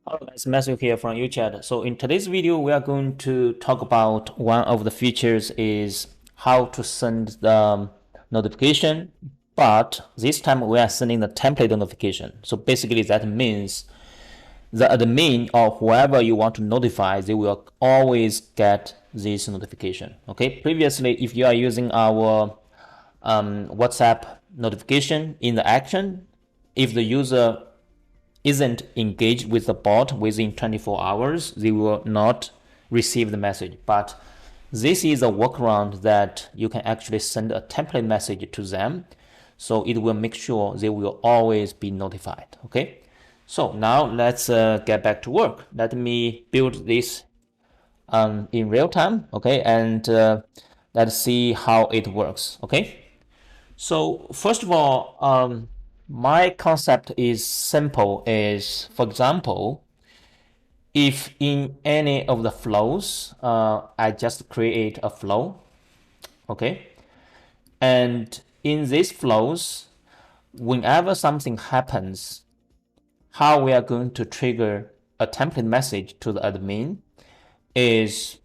Hello guys, Matthew here from UChat. So in today's video, we are going to talk about one of the features is how to send the notification, but this time we are sending the template notification. So basically that means the admin or whoever you want to notify, they will always get this notification. Okay. Previously, if you are using our WhatsApp notification in the action, if the user isn't engaged with the bot within 24 hours, they will not receive the message. But this is a workaround that you can actually send a template message to them. So it will make sure they will always be notified. Okay. So now let's get back to work. Let me build this in real time. Okay. And let's see how it works. Okay. So first of all, my concept is simple is, for example, if in any of the flows, I just create a flow, okay? And in these flows, whenever something happens, how we are going to trigger a template message to the admin is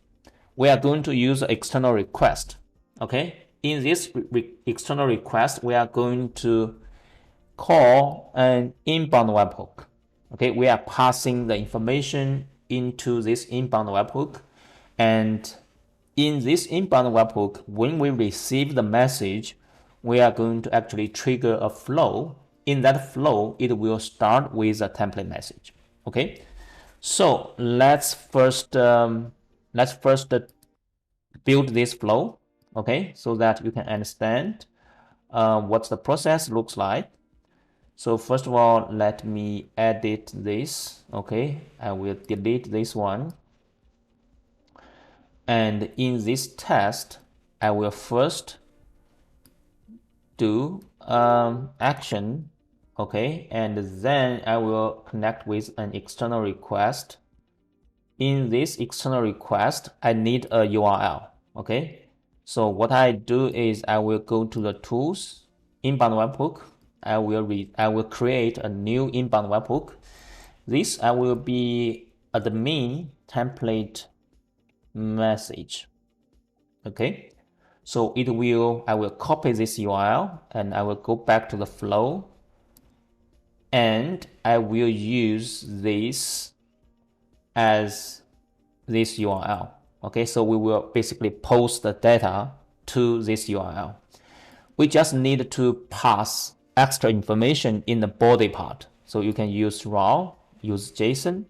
we are going to use an external request, okay? In this external request, we are going to call an inbound webhook. Okay, we are passing the information into this inbound webhook, and in this inbound webhook, when we receive the message, we are going to actually trigger a flow. In that flow, it will start with a template message. Okay, so let's first build this flow. Okay, so that you can understand what the process looks like. So first of all, let me edit this. Okay, I will delete this one. And in this test, I will first do action. Okay, and then I will connect with an external request. In this external request, I need a URL. Okay, so what I do is I will go to the tools, inbound webhook. I will create a new inbound webhook. This I will be admin template message. Okay, so I will copy this URL and I will go back to the flow, and I will use this as this URL. Okay, so we will basically post the data to this URL. We just need to pass extra information in the body part. So you can use raw, use JSON,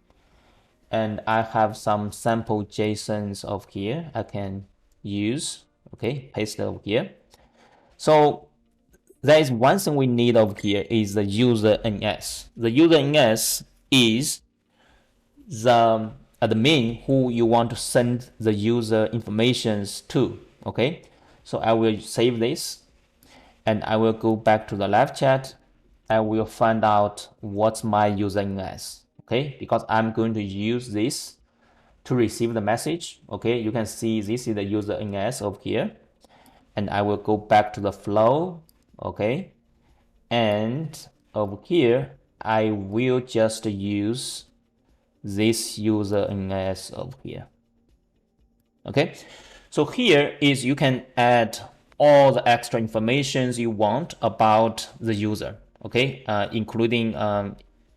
and I have some sample JSONs of here I can use. Okay, paste it over here. So there is one thing we need over here is the user NS. The user NS is the admin who you want to send the user informations to. Okay, so I will save this and I will go back to the live chat. I will find out what's my user NS. Okay, because I'm going to use this to receive the message. Okay, you can see this is the user NS over here, and I will go back to the flow. Okay, and over here I will just use this user NS over here. Okay, so here is you can add all the extra informations you want about the user. Okay, including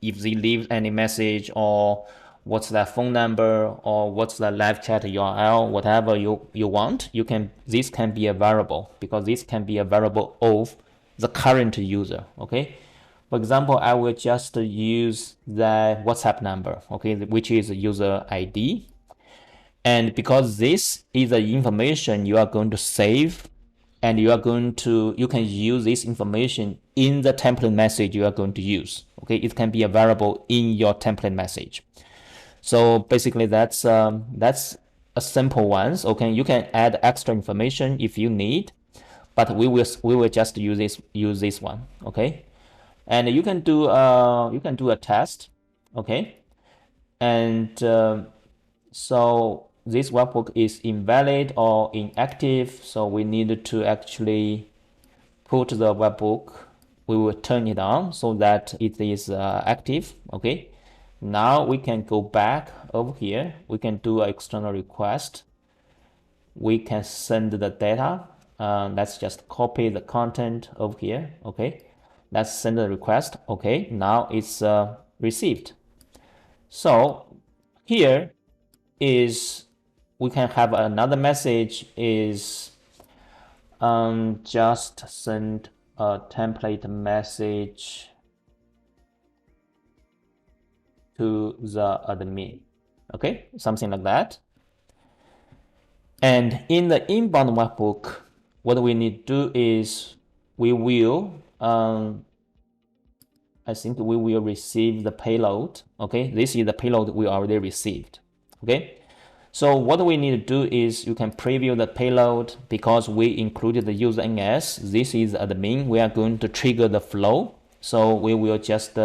if they leave any message, or what's their phone number, or what's the live chat URL, whatever you want. This can be a variable, because this can be a variable of the current user. Okay, for example, I will just use the WhatsApp number, okay, which is user ID. And because this is the information you are going to save, and you can use this information in the template message you are going to use. Okay, it can be a variable in your template message. So basically that's a simple one. Okay, you can add extra information if you need, but we will just use this one. Okay, and you can do a test. Okay, and so this webhook is invalid or inactive, so we need to actually put the webhook, we will turn it on so that it is active. Okay, Now we can go back over here. We can do an external request. We can send the data. Let's just copy the content over here. Okay, let's send the request. Okay, now it's received. So here is we can have another message is just send a template message to the admin. Okay, something like that. And in the inbound webhook, what we need to do is we will I think we will receive the payload. Okay, this is the payload we already received. Okay, so what we need to do is you can preview the payload because we included the user NS. This is admin. We are going to trigger the flow. So we will just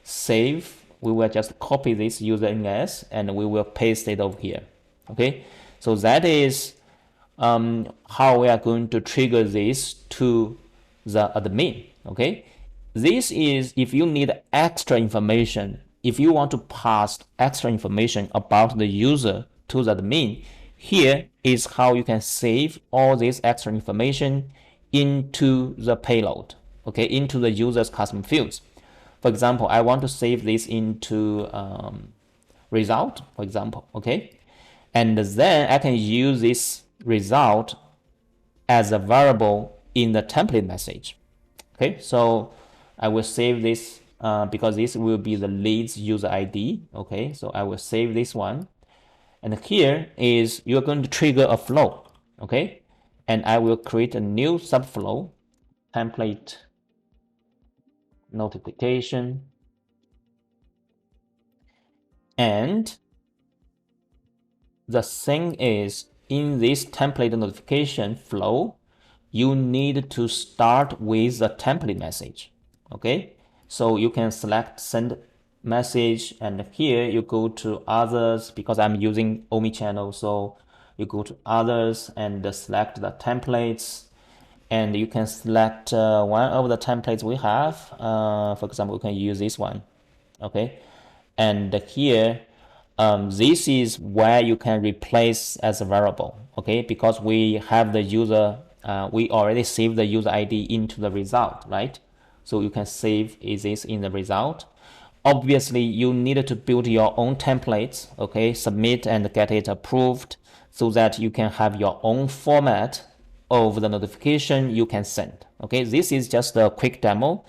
save. We will just copy this user NS and we will paste it over here. Okay, so that is how we are going to trigger this to the admin. Okay. This is if you need extra information, if you want to pass extra information about the user to the admin, here is how you can save all this extra information into the payload, okay, into the user's custom fields. For example, I want to save this into result, for example, okay, and then I can use this result as a variable in the template message. Okay, so I will save this because this will be the leads user ID. Okay, so I will save this one. And here is you're going to trigger a flow. Okay, and I will create a new subflow, template notification. And the thing is, in this template notification flow, you need to start with a template message. Okay, so you can select send message, and here you go to others because I'm using Omni-Channel. So you go to others and select the templates, and you can select one of the templates we have. For example, we can use this one. Okay, and here this is where you can replace as a variable. Okay, because we have the user, we already saved the user ID into the result, right? So you can save this in the result. Obviously, you need to build your own templates, okay, submit and get it approved so that you can have your own format of the notification you can send. Okay, this is just a quick demo.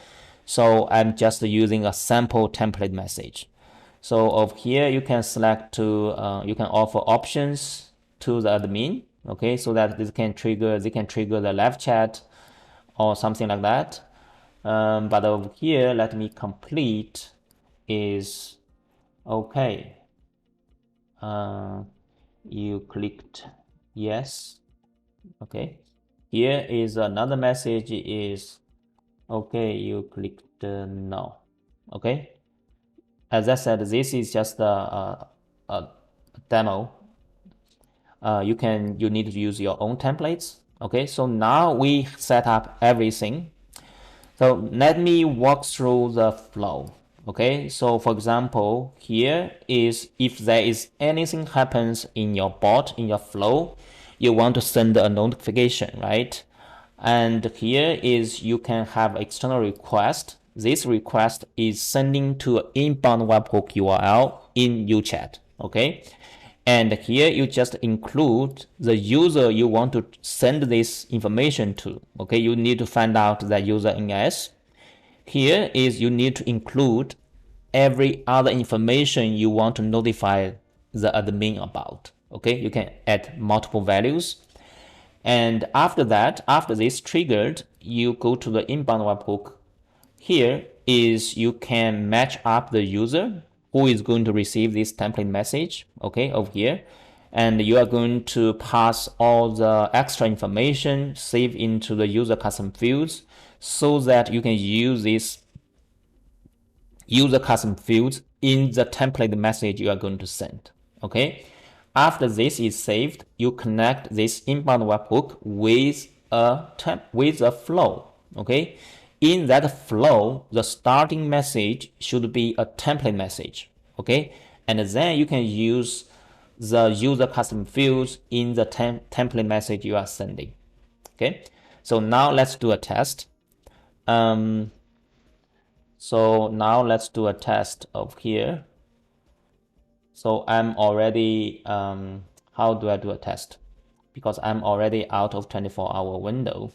So I'm just using a sample template message. So over here, you can select to, you can offer options to the admin, okay, so that they can trigger the live chat or something like that. But over here, let me complete is okay. You clicked yes. Okay. Here is another message is okay. You clicked no. Okay. As I said, this is just a demo. You need to use your own templates. Okay. So now we set up everything. So let me walk through the flow. Okay, so for example, here is if there is anything happens in your bot, in your flow, you want to send a notification, right? And here is you can have external request. This request is sending to an inbound webhook URL in UChat. Okay. And here you just include the user you want to send this information to. Okay, you need to find out the user NS. Here is you need to include every other information you want to notify the admin about. Okay, you can add multiple values. And after that, after this triggered, you go to the inbound webhook. Here is you can match up the user who is going to receive this template message, okay, over here. And you are going to pass all the extra information, save into the user custom fields so that you can use this user custom fields in the template message you are going to send, okay. After this is saved, you connect this inbound webhook with a flow, okay. In that flow, the starting message should be a template message. okay? And then you can use the user custom fields in the template message you are sending, okay? So now let's do a test. So now let's do a test of here. So I'm already, how do I do a test? Because I'm already out of 24-hour window.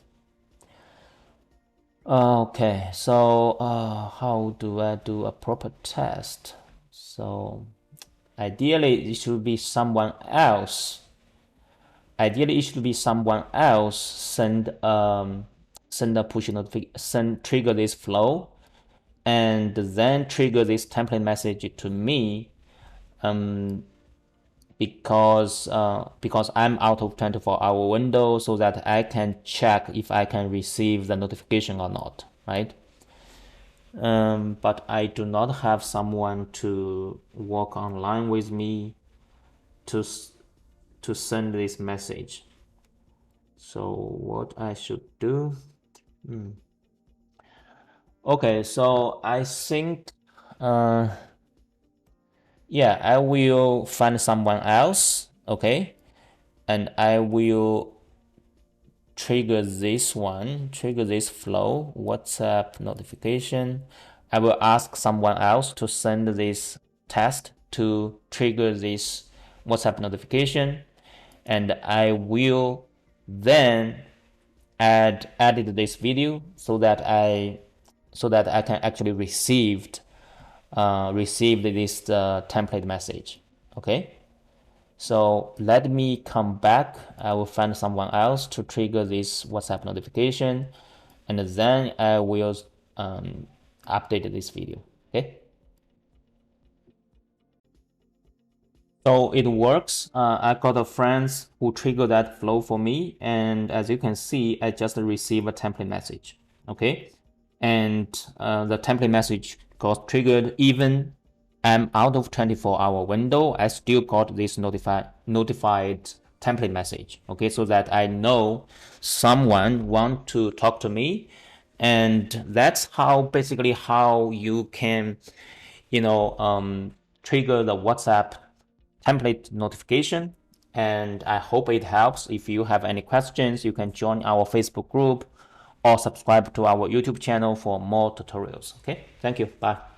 Okay, so how do I do a proper test? So ideally it should be someone else. Ideally it should be someone else send a push notification, trigger this flow, and then trigger this template message to me, because I'm out of 24-hour window, so that I can check if I can receive the notification or not, right? But I do not have someone to work online with me to send this message. So what I should do? Okay, so I think, yeah, I will find someone else, okay, and I will trigger this flow, WhatsApp notification. I will ask someone else to send this test to trigger this WhatsApp notification, and I will then edit this video so that I can actually receive this template message, okay? So let me come back. I will find someone else to trigger this WhatsApp notification, and then I will update this video, okay? So it works. I got a friends who triggered that flow for me, and as you can see, I just received a template message, okay? And the template message got triggered even I'm out of 24-hour window. I still got this notified template message, okay? So that I know someone want to talk to me, and that's how basically how you can, trigger the WhatsApp template notification. And I hope it helps. If you have any questions, you can join our Facebook group or subscribe to our YouTube channel for more tutorials. Okay, thank you. Bye.